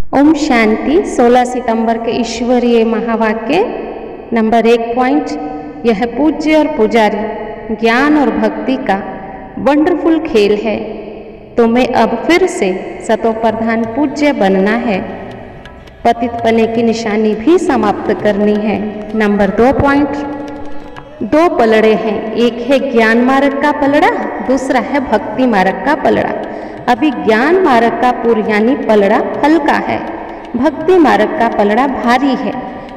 ओम शांति। 16 सितंबर के ईश्वरीय महावाक्य नंबर 1 पॉइंट। यह पूज्य और पुजारी ज्ञान और भक्ति का वंडरफुल खेल है। तुम्हें अब फिर से सतो प्रधान पूज्य बनना है, पतित पने की निशानी भी समाप्त करनी है। Number 2 point. 2 पलड़े हैं, एक है ज्ञान मार्ग का पलड़ा, दूसरा है भक्ति मार्ग का पलड़ा। अभी ज्ञान मार्ग का पुर यानी पलड़ा हल्का है, भक्ति मार्ग का पलड़ा भारी है,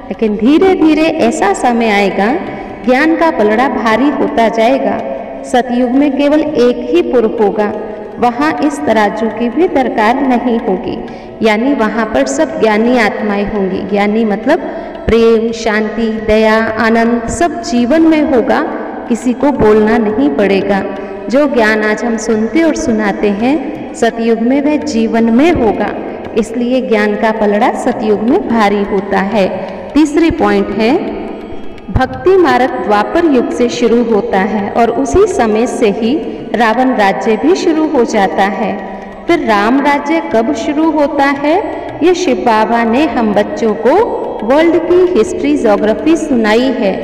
लेकिन धीरे धीरे ऐसा समय आएगा ज्ञान का पलड़ा भारी होता जाएगा। सतयुग में केवल एक ही पुर होगा, वहाँ इस तराजू की भी दरकार नहीं होगी, यानी वहाँ पर सब ज्ञानी आत्माएं होंगी। ज्ञानी मतलब प्रेम, शांति, दया, आनंद सब जीवन में होगा, किसी को बोलना नहीं पड़ेगा। जो ज्ञान आज हम सुनते और सुनाते हैं सतयुग में वह जीवन में होगा, इसलिए ज्ञान का पलड़ा सतयुग में भारी होता है। तीसरी पॉइंट है भक्ति मार्ग द्वापर युग से शुरू होता है और उसी समय से ही रावण राज्य भी शुरू हो जाता है। फिर राम राज्य कब शुरू होता है, ये शिव बाबा ने हम बच्चों को वर्ल्ड की हिस्ट्री ज्योग्राफी सुनाई है।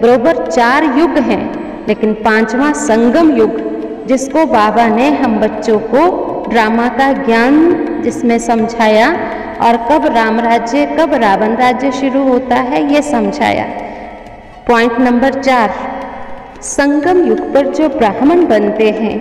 बरोबर 4 युग हैं, लेकिन 5वां संगम युग जिसको बाबा ने हम बच्चों को ड्रामा का ज्ञान जिसमें समझाया और कब राम राज्य कब रावण राज्य शुरू होता है ये समझाया। Point number 4। संगम युग पर जो ब्राह्मण बनते हैं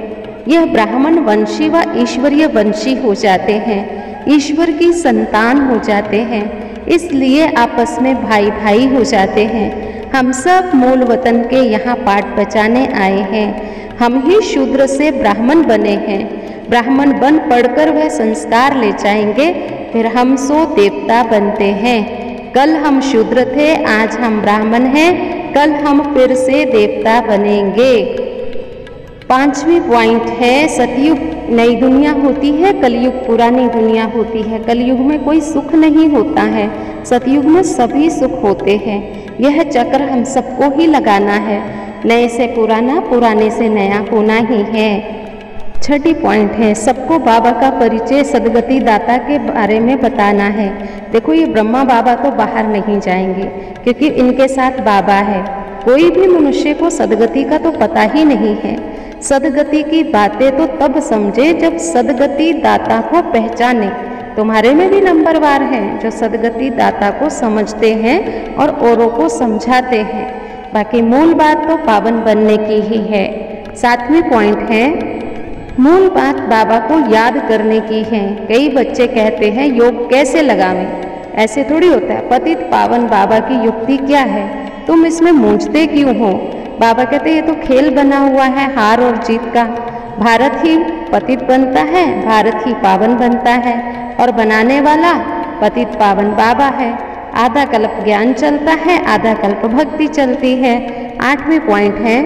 यह ब्राह्मण वंशी व ईश्वरीय वंशी हो जाते हैं, ईश्वर की संतान हो जाते हैं, इसलिए आपस में भाई भाई हो जाते हैं। हम सब मूल वतन के यहाँ पाठ बचाने आए हैं। हम ही शूद्र से ब्राह्मण बने हैं, ब्राह्मण बन पढ़कर वह संस्कार ले जाएंगे, फिर हम सो देवता बनते हैं। कल हम शूद्र थे, आज हम ब्राह्मण हैं, कल हम फिर से देवता बनेंगे। 5वीं पॉइंट है सतयुग नई दुनिया होती है, कलयुग पुरानी दुनिया होती है। कलयुग में कोई सुख नहीं होता है, सतयुग में सभी सुख होते हैं। यह चक्र हम सबको ही लगाना है, नए से पुराना, पुराने से नया होना ही है। 6ठी पॉइंट है सबको बाबा का परिचय सदगति दाता के बारे में बताना है। देखो ये ब्रह्मा बाबा तो बाहर नहीं जाएंगे क्योंकि इनके साथ बाबा है। कोई भी मनुष्य को सदगति का तो पता ही नहीं है। सदगति की बातें तो तब समझे जब सदगति दाता को पहचाने। तुम्हारे में भी नंबरवार हैं जो सदगति दाता को समझते हैं और औरों को समझाते हैं। बाकी मूल बात तो पावन बनने की ही है। 7वीं पॉइंट है मूल बात बाबा को याद करने की है। कई बच्चे कहते हैं योग कैसे लगावें, ऐसे थोड़ी होता है। पतित पावन बाबा की युक्ति क्या है, तुम इसमें मूंझते क्यों हो। बाबा कहते ये तो खेल बना हुआ है हार और जीत का। भारत ही पतित बनता है, भारत ही पावन बनता है और बनाने वाला पतित पावन बाबा है। आधा कल्प ज्ञान चलता है, आधा कल्प भक्ति चलती है। 8वीं पॉइंट है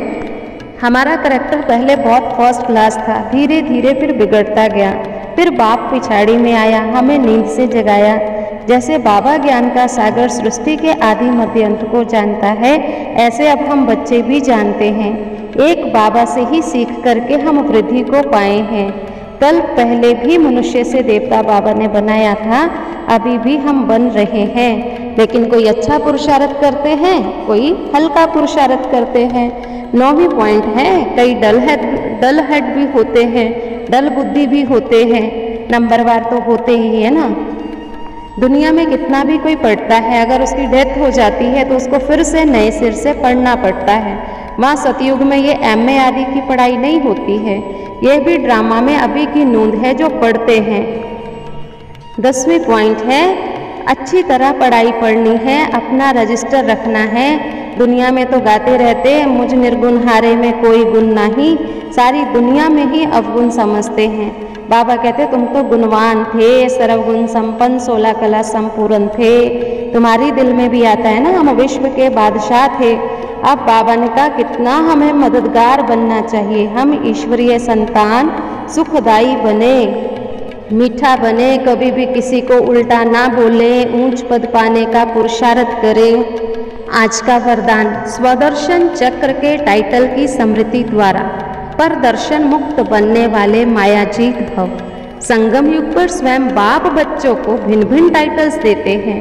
हमारा करैक्टर पहले बहुत फर्स्ट क्लास था, धीरे धीरे फिर बिगड़ता गया, फिर बाप पिछाड़ी में आया, हमें नींद से जगाया। जैसे बाबा ज्ञान का सागर सृष्टि के आदि मध्य अंत को जानता है, ऐसे अब हम बच्चे भी जानते हैं। एक बाबा से ही सीख करके हम वृद्धि को पाए हैं। कल पहले भी मनुष्य से देवता बाबा ने बनाया था, अभी भी हम बन रहे हैं, लेकिन कोई अच्छा पुरुषार्थ करते हैं, कोई हल्का पुरुषार्थ करते हैं। 9वीं पॉइंट है कई डल हेड भी होते हैं, डल बुद्धि भी होते हैं। नंबरवार तो होते ही है ना। दुनिया में कितना भी कोई पढ़ता है, अगर उसकी डेथ हो जाती है तो उसको फिर से नए सिर से पढ़ना पड़ता है। वहाँ सतयुग में ये MA आदि की पढ़ाई नहीं होती है, यह भी ड्रामा में अभी की नूंद है जो पढ़ते हैं। 10वीं पॉइंट है अच्छी तरह पढ़ाई पढ़नी है, अपना रजिस्टर रखना है। दुनिया में तो गाते रहते मुझ निर्गुण हारे में कोई गुण नहीं, सारी दुनिया में ही अवगुण समझते हैं। बाबा कहते तुम तो गुणवान थे, सर्वगुण संपन्न, 16 कला संपूर्ण थे। तुम्हारी दिल में भी आता है ना हम विश्व के बादशाह थे। अब बाबा ने कहा कितना हमें मददगार बनना चाहिए, हम ईश्वरीय संतान सुखदाई बने, मीठा बने, कभी भी किसी को उल्टा ना बोले, ऊंच पद पाने का पुरुषार्थ करें। आज का वरदान स्वदर्शन चक्र के टाइटल की स्मृति द्वारा परदर्शन मुक्त बनने वाले मायाजीत भव। संगम युग पर स्वयं बाप बच्चों को भिन्न भिन्न टाइटल्स देते हैं।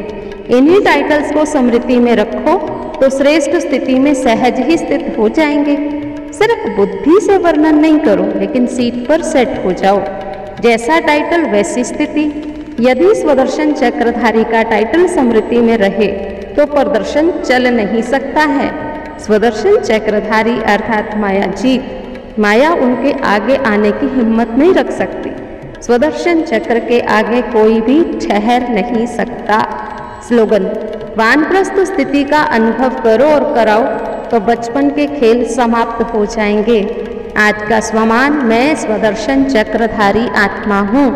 इन्हीं टाइटल्स को स्मृति में रखो तो श्रेष्ठ स्थिति में सहज ही स्थित हो जाएंगे। सिर्फ बुद्धि से वर्णन नहीं करो, लेकिन सीट पर सेट हो जाओ। जैसा टाइटल वैसी स्थिति। यदि स्वदर्शन चक्रधारी का टाइटल स्मृति में रहे तो प्रदर्शन चल नहीं सकता है। स्वदर्शन चक्रधारी अर्थात माया जीत, माया उनके आगे आने की हिम्मत नहीं रख सकती। स्वदर्शन चक्र के आगे कोई भी ठहर नहीं सकता। स्लोगन: वानप्रस्थ स्थिति का अनुभव करो और कराओ तो बचपन के खेल समाप्त हो जाएंगे। आज का स्वमान: मैं स्वदर्शन चक्रधारी आत्मा हूँ।